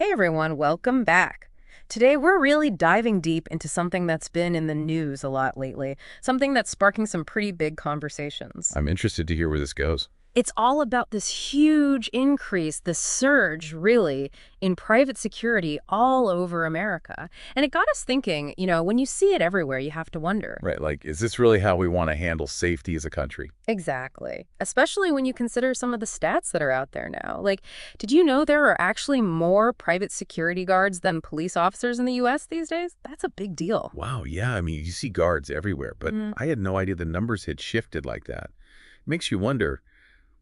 Hey everyone, welcome back. Today we're really diving deep into something that's been in the news a lot lately, something that's sparking some pretty big conversations. I'm interested to hear where this goes. It's all about this huge increase, this surge, really, in private security all over America. And it got us thinking, when you see it everywhere, you have to wonder. Right, like, is this really how we want to handle safety as a country? Exactly. Especially when you consider some of the stats that are out there now. Like, did you know there are actually more private security guards than police officers in the U.S. these days? That's a big deal. Wow, yeah, I mean, you see guards everywhere, but I had no idea the numbers had shifted like that. Makes you wonder,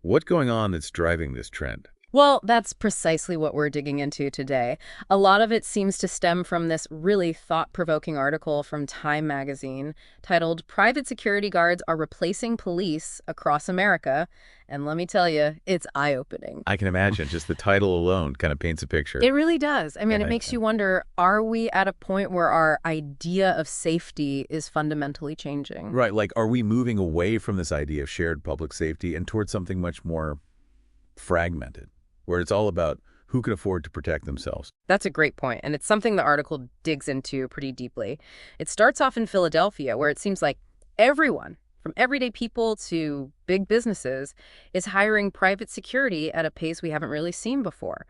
what's going on that's driving this trend? Well, that's precisely what we're digging into today. A lot of it seems to stem from this really thought-provoking article from Time magazine titled "Private Security Guards Are Replacing Police Across America." And let me tell you, it's eye-opening. I can imagine just the title alone kind of paints a picture. It really does. I mean, it Yeah, makes you wonder, are we at a point where our idea of safety is fundamentally changing? right, like, are we moving away from this idea of shared public safety and towards something much more fragmented, where it's all about who can afford to protect themselves? That's a great point, and it's something the article digs into pretty deeply. It starts off in Philadelphia, where it seems like everyone, from everyday people to big businesses, is hiring private security at a pace we haven't really seen before.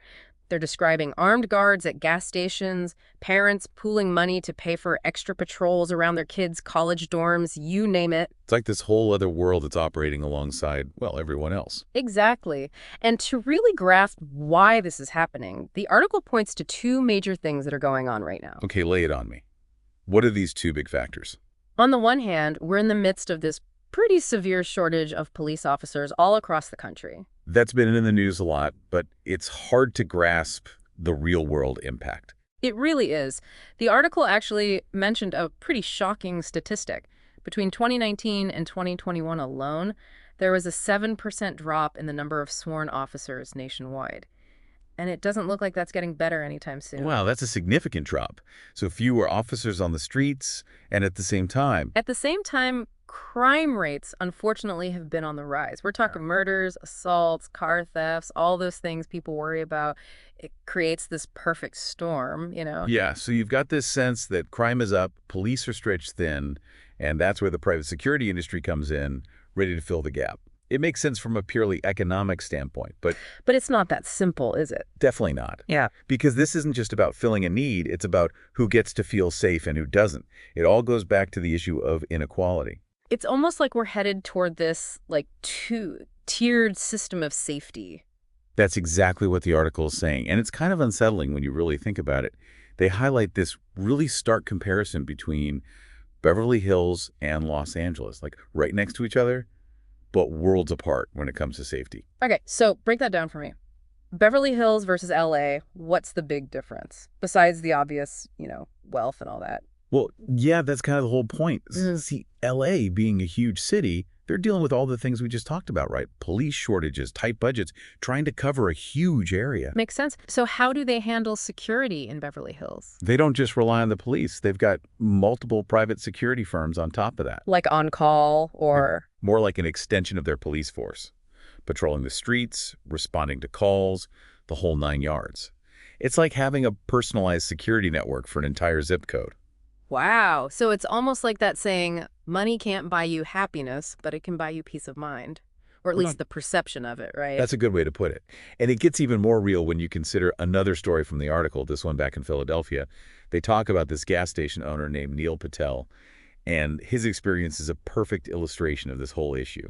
They're describing armed guards at gas stations, parents pooling money to pay for extra patrols around their kids' college dorms, you name it. It's like this whole other world that's operating alongside, well, everyone else. Exactly. And to really grasp why this is happening, the article points to two major things that are going on right now. Okay, lay it on me. What are these two big factors? On the one hand, we're in the midst of this pretty severe shortage of police officers all across the country. That's been in the news a lot, but it's hard to grasp the real-world impact. It really is. The article actually mentioned a pretty shocking statistic. Between 2019 and 2021 alone, there was a 7% drop in the number of sworn officers nationwide. And it doesn't look like that's getting better anytime soon. Wow, that's a significant drop. So fewer officers on the streets, and at the same time, At the same time, crime rates, unfortunately, have been on the rise. We're talking murders, assaults, car thefts, all those things people worry about. It creates this perfect storm. yeah, so you've got this sense that crime is up, police are stretched thin, and that's where the private security industry comes in, ready to fill the gap. It makes sense from a purely economic standpoint, but But it's not that simple, is it? definitely not. Yeah. Because this isn't just about filling a need, it's about who gets to feel safe and who doesn't. It all goes back to the issue of inequality. It's almost like we're headed toward this, like, tiered system of safety. That's exactly what the article is saying, and it's kind of unsettling when you really think about it. They highlight this really stark comparison between Beverly Hills and Los Angeles, like right next to each other, but worlds apart when it comes to safety. Okay, so break that down for me. Beverly Hills versus LA, what's the big difference? Besides the obvious, wealth and all that. Well, yeah, that's kind of the whole point. Mhm. See, LA being a huge city, they're dealing with all the things we just talked about, right? Police shortages, tight budgets, trying to cover a huge area. Makes sense. So how do they handle security in Beverly Hills? They don't just rely on the police. They've got multiple private security firms on top of that. Like on call or... More like an extension of their police force. Patrolling the streets, responding to calls, the whole 9 yards. It's like having a personalized security network for an entire zip code. Wow. So it's almost like that saying, money can't buy you happiness, but it can buy you peace of mind. Or at We're least the perception of it, right? That's a good way to put it. And it gets even more real when you consider another story from the article, this one back in Philadelphia. They talk about this gas station owner named Neil Patel, and his experience is a perfect illustration of this whole issue.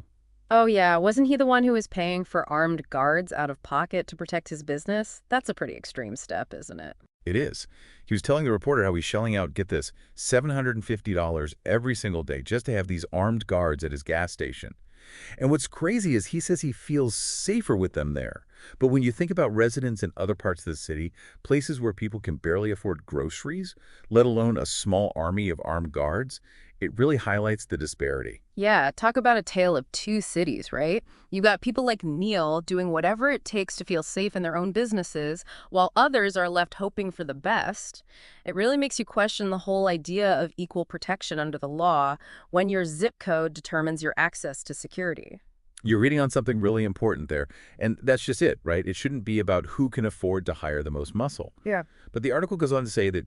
Oh yeah, wasn't he the one who was paying for armed guards out of pocket to protect his business? That's a pretty extreme step, isn't it? It is. He was telling the reporter how he's shelling out, get this, $750 every single day just to have these armed guards at his gas station. And what's crazy is he says he feels safer with them there. But when you think about residents in other parts of the city, places where people can barely afford groceries, let alone a small army of armed guards, it really highlights the disparity. Yeah, talk about a tale of two cities, right? You got people like Neil doing whatever it takes to feel safe in their own businesses, while others are left hoping for the best. It really makes you question the whole idea of equal protection under the law when your zip code determines your access to security. You're reading on something really important there, and that's just it, right? It shouldn't be about who can afford to hire the most muscle. Yeah. But the article goes on to say that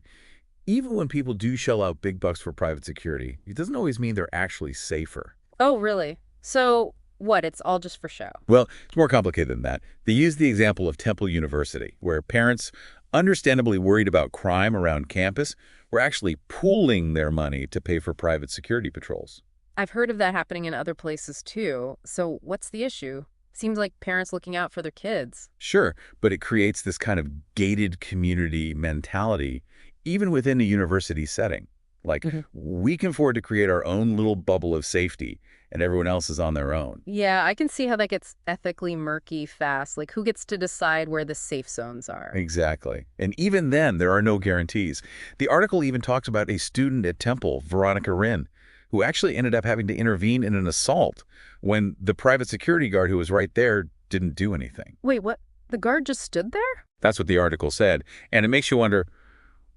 even when people do shell out big bucks for private security, it doesn't always mean they're actually safer. Oh, really? So what? It's all just for show. Well, it's more complicated than that. They use the example of Temple University, where parents, understandably worried about crime around campus, were actually pooling their money to pay for private security patrols. I've heard of that happening in other places too. So what's the issue? Seems like parents looking out for their kids. Sure, but it creates this kind of gated community mentality, even within a university setting. Like, Hmm. we can afford to create our own little bubble of safety, and everyone else is on their own. Yeah, I can see how that gets ethically murky fast. Like, who gets to decide where the safe zones are? Exactly. And even then, there are no guarantees. The article even talks about a student at Temple, Veronica Wren, who actually ended up having to intervene in an assault when the private security guard who was right there didn't do anything. Wait, what? The guard just stood there? That's what the article said. And it makes you wonder,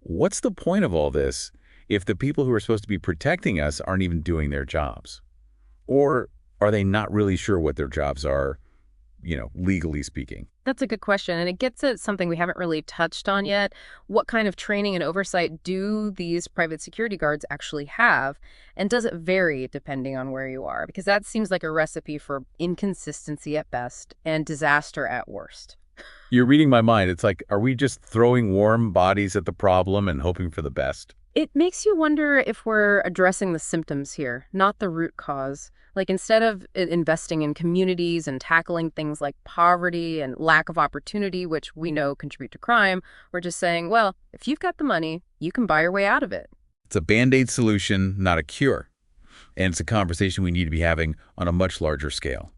what's the point of all this if the people who are supposed to be protecting us aren't even doing their jobs? Or are they not really sure what their jobs are, legally speaking? That's a good question, and it gets at something we haven't really touched on yet. What kind of training and oversight do these private security guards actually have? And does it vary depending on where you are? Because that seems like a recipe for inconsistency at best and disaster at worst. You're reading my mind. It's like, are we just throwing warm bodies at the problem and hoping for the best? It makes you wonder if we're addressing the symptoms here, not the root cause. Like instead of investing in communities and tackling things like poverty and lack of opportunity, which we know contribute to crime, we're just saying, well, if you've got the money, you can buy your way out of it. It's a Band-Aid solution, not a cure. And it's a conversation we need to be having on a much larger scale.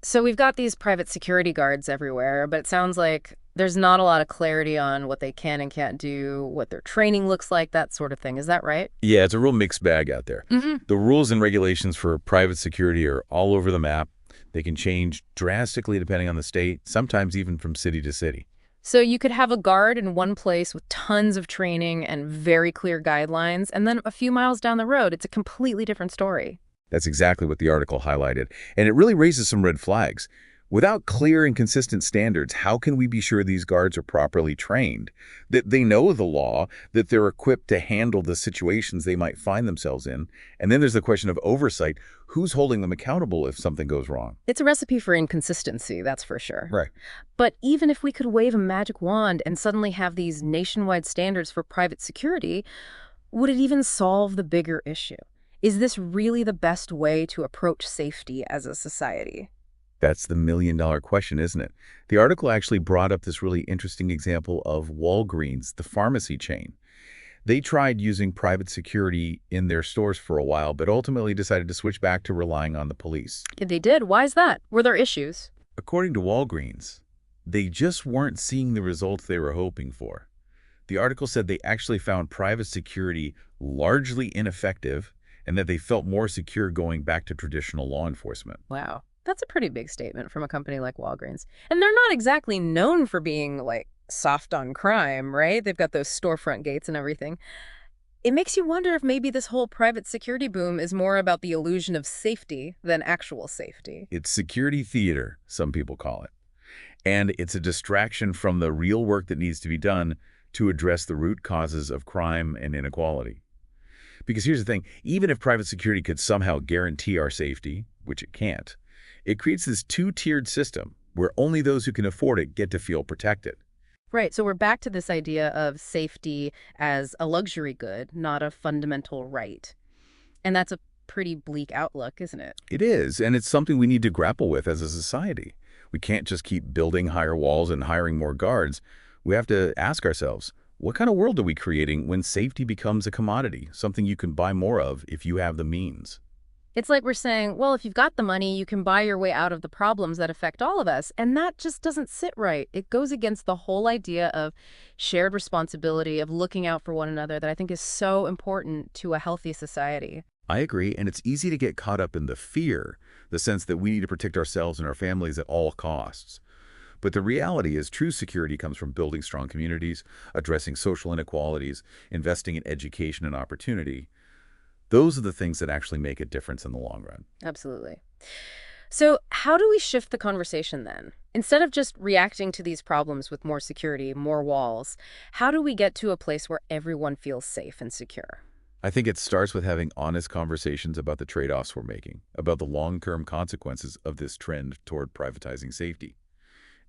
So we've got these private security guards everywhere, but it sounds like there's not a lot of clarity on what they can and can't do, what their training looks like, that sort of thing. Is that right? Yeah, it's a real mixed bag out there. Hmm. The rules and regulations for private security are all over the map. They can change drastically depending on the state, sometimes even from city to city. So you could have a guard in one place with tons of training and very clear guidelines, and then a few miles down the road, it's a completely different story. That's exactly what the article highlighted. And it really raises some red flags. Without clear and consistent standards, how can we be sure these guards are properly trained, that they know the law, that they're equipped to handle the situations they might find themselves in? And then there's the question of oversight. Who's holding them accountable if something goes wrong? It's a recipe for inconsistency, that's for sure. Right. But even if we could wave a magic wand and suddenly have these nationwide standards for private security, would it even solve the bigger issue? Is this really the best way to approach safety as a society? That's the million-dollar question, isn't it? The article actually brought up this really interesting example of Walgreens, the pharmacy chain. They tried using private security in their stores for a while, but ultimately decided to switch back to relying on the police. If they did, why is that? Were there issues? According to Walgreens, they just weren't seeing the results they were hoping for. The article said they actually found private security largely ineffective and that they felt more secure going back to traditional law enforcement. Wow. That's a pretty big statement from a company like Walgreens. And they're not exactly known for being, like, soft on crime, right? They've got those storefront gates and everything. It makes you wonder if maybe this whole private security boom is more about the illusion of safety than actual safety. It's security theater, some people call it. And it's a distraction from the real work that needs to be done to address the root causes of crime and inequality. Because here's the thing, even if private security could somehow guarantee our safety, which it can't, it creates this two-tiered system where only those who can afford it get to feel protected. Right, so we're back to this idea of safety as a luxury good, not a fundamental right. And that's a pretty bleak outlook, isn't it? It is, and it's something we need to grapple with as a society. We can't just keep building higher walls and hiring more guards. We have to ask ourselves, what kind of world are we creating when safety becomes a commodity, something you can buy more of if you have the means? It's like we're saying, well, if you've got the money, you can buy your way out of the problems that affect all of us. And that just doesn't sit right. It goes against the whole idea of shared responsibility, of looking out for one another, that I think is so important to a healthy society. I agree, and it's easy to get caught up in the fear, the sense that we need to protect ourselves and our families at all costs. But the reality is true security comes from building strong communities, addressing social inequalities, investing in education and opportunity. Those are the things that actually make a difference in the long run. Absolutely. So, how do we shift the conversation then? Instead of just reacting to these problems with more security, more walls, how do we get to a place where everyone feels safe and secure? I think it starts with having honest conversations about the trade-offs we're making, about the long-term consequences of this trend toward privatizing safety.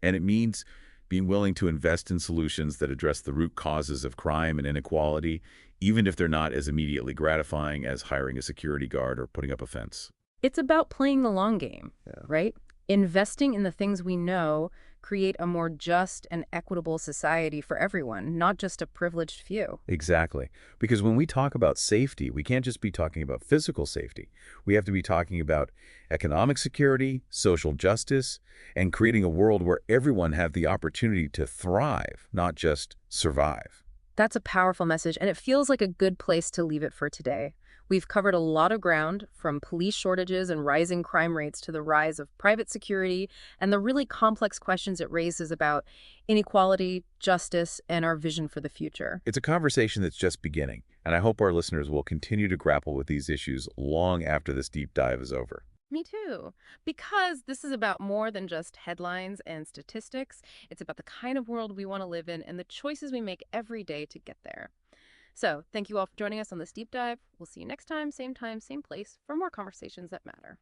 And it means being willing to invest in solutions that address the root causes of crime and inequality, even if they're not as immediately gratifying as hiring a security guard or putting up a fence. It's about playing the long game, Yeah. right? Investing in the things we know create a more just and equitable society for everyone, not just a privileged few. Exactly. Because when we talk about safety, we can't just be talking about physical safety. We have to be talking about economic security, social justice, and creating a world where everyone have the opportunity to thrive, not just survive. That's a powerful message, and it feels like a good place to leave it for today. We've covered a lot of ground, from police shortages and rising crime rates to the rise of private security and the really complex questions it raises about inequality, justice, and our vision for the future. It's a conversation that's just beginning, and I hope our listeners will continue to grapple with these issues long after this deep dive is over. Me too. Because this is about more than just headlines and statistics. It's about the kind of world we want to live in and the choices we make every day to get there. So, thank you all for joining us on this deep dive. We'll see you next time, same place, for more conversations that matter.